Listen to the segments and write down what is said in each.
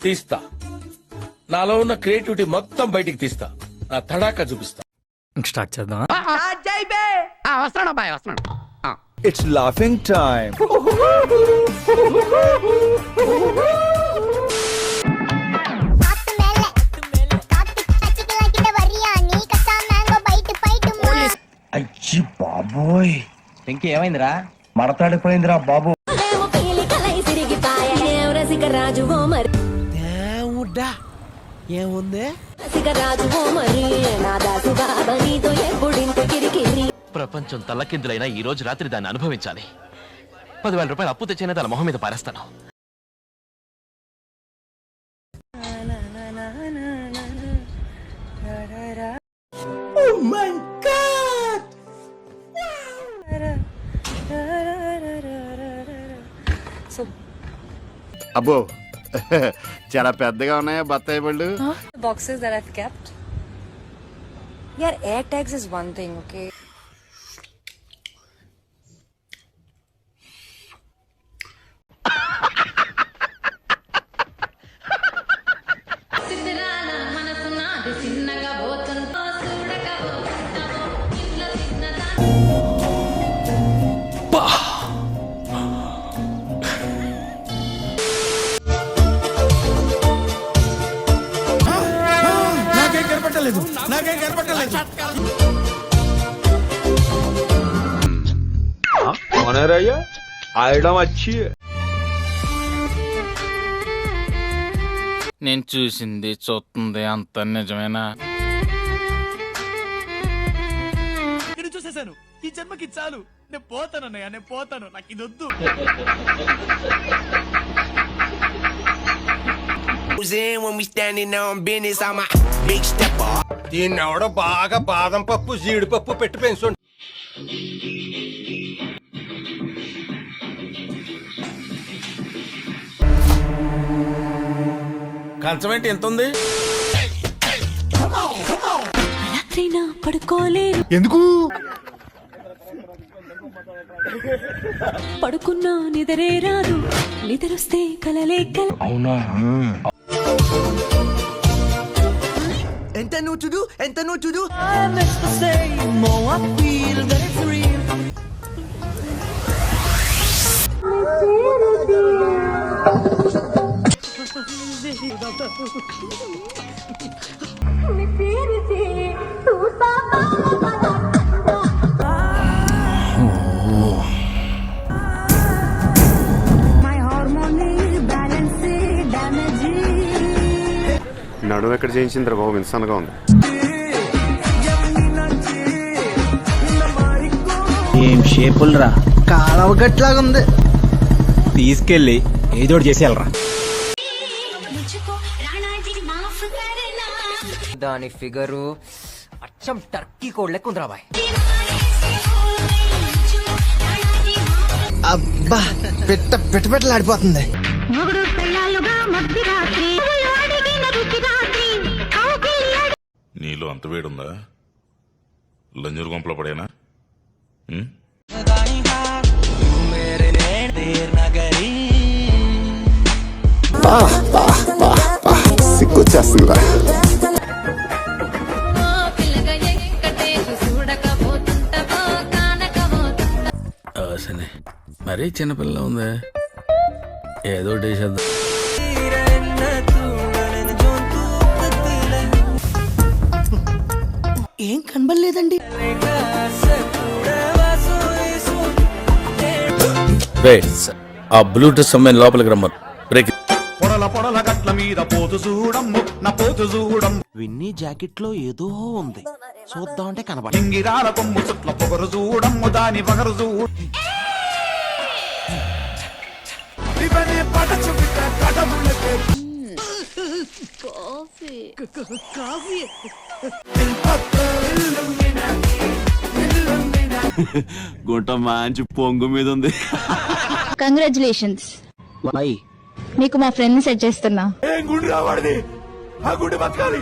తీస్తా, నాలో ఉన్న క్రియేటివిటీ మొత్తం బయటికి తీస్తా, నా తడాకా చూపిస్తా. స్టార్ట్ చేద్దాం. వస్తున్నాడు అబ్బాయి, వస్తున్నాడు. It's laughing time. అచ్చి బాబోయ్, ఇంకేమైందిరా? మడతాడిపోయిందిరా బాబు. దేవుడా, ఏముంది? ప్రపంచం తల్లకిందులైనా ఈ రోజు రాత్రి దాన్ని అనుభవించాలి. 10,000 రూపాయలు అప్పు తెచ్చైనా దాని మొహం మీద పారేస్తాను. అబ్బో చాలా పెద్దగా ఉన్నాయా బత్తాయి పళ్ళు? Boxes that I've kept. Yeah, air tags is one thing, okay? నాకేం కనపట్టలేదు. నేను చూసింది చూస్తుంది అంత నిజమేనా? ఇక్కడ చూసేశాను, ఈ జన్మకి చాలు. నేను పోతాను అన్నయ్య, నేను పోతాను, నాకు ఇది వద్దు. దీన్నెవడో బాగా బాదం పప్పు జీడిపప్పు పెట్టి పెంచు. కంచం ఏంటి ఎంత ఉంది? పడుకోలేరు. ఎందుకు? పడుకున్నా నిద్రే రాదు, నిద్రొస్తే కలలే కల. అవునా? ఎంత నువ్వు చూడు, ఎంత నువ్వు చూడు. నడుము ఎక్కడ చేయించిందిరా బాబు, ఇన్సాన్గా ఉంది. ఏం షేపులరా, కాలవ గట్లాగా ఉంది. తీసుకెళ్ళి ఏదోటి చేసేయాలరా. దాని ఫిగరు అచ్చం టర్కీ కోడ్ లెక్క ఉందిరా బాయ్. అబ్బా, పెట్టలాడిపోతుంది. నీలో అంత వేడుందా? లంజూరు గుంపలో పడేనా? సిగ్గొచ్చేస్తుందిరా. మరీ చిన్నపిల్ల ఉందే, ఏదో చేద్దాం. ఏం కనబడలేదండి. ఆ బ్లూటూత్ సమయం లోపలికి రమ్మను. బ్రేక్. పొడల గట్ల మీద పోతు చూడమ్ము, నా పోతు చూడమ్ము. విన్నీ జాకెట్ లో ఏదో ఉంది, చూద్దామంటే కనబడ. ఇంగిరాల కొమ్ము చుట్ల పొగరు చూడమ్ము, దాని పగరు చూడు. గుంట మంచి పొంగు మీద ఉంది. కంగ్రాచులేషన్స్, నీకు మా ఫ్రెండ్ సెట్ చేస్తున్నా. గుడి రావాడిది, ఆ గుడి బతకాలి.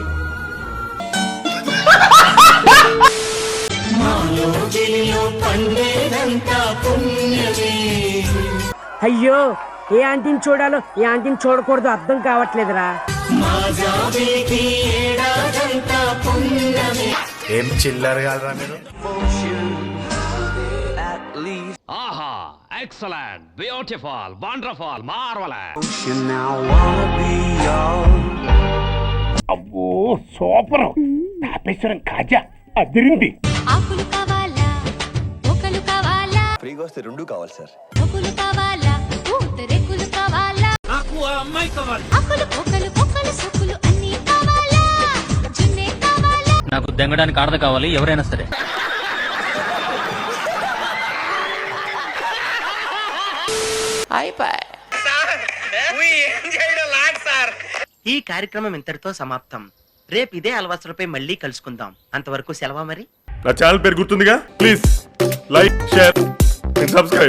అయ్యో, ఏ ఆంటీని చూడాలో ఏ ఆంటీని చూడకూడదు అర్థం కావట్లేదురా. ఏం చిల్లర కాదురా మీరు. ఆహా ఎక్సలెంట్ బ్యూటిఫుల్ వండర్ఫుల్ మార్వెలస్. అబ్బో సూపర్ తాపేశ్వరం కాజా అదిరింది. ఆకులు కావాలా ఒకలు కావాలా ఫ్రీగా వస్తే రెండు కావాలి సార్. ఒకలు కావాలా పూతరేకులు కావాలా నాకు ఆ అమ్మాయి కావాలి. ఆకులు ఒకలు ఒకలు సొక్కులు అన్నీ కావాలా జున్నే కావాలా. నాకు దెంగడానికి ఆడద కావాలి ఎవరైనా సరే. ఈ కార్యక్రమం ఇంతటితో సమాప్తం. రేపు ఇదే అలవాసులపై మళ్ళీ కలుసుకుందాం. అంతవరకు సెలవా మరి. నా ఛానల్ పేరు గుర్తుందిగా, please like share and subscribe.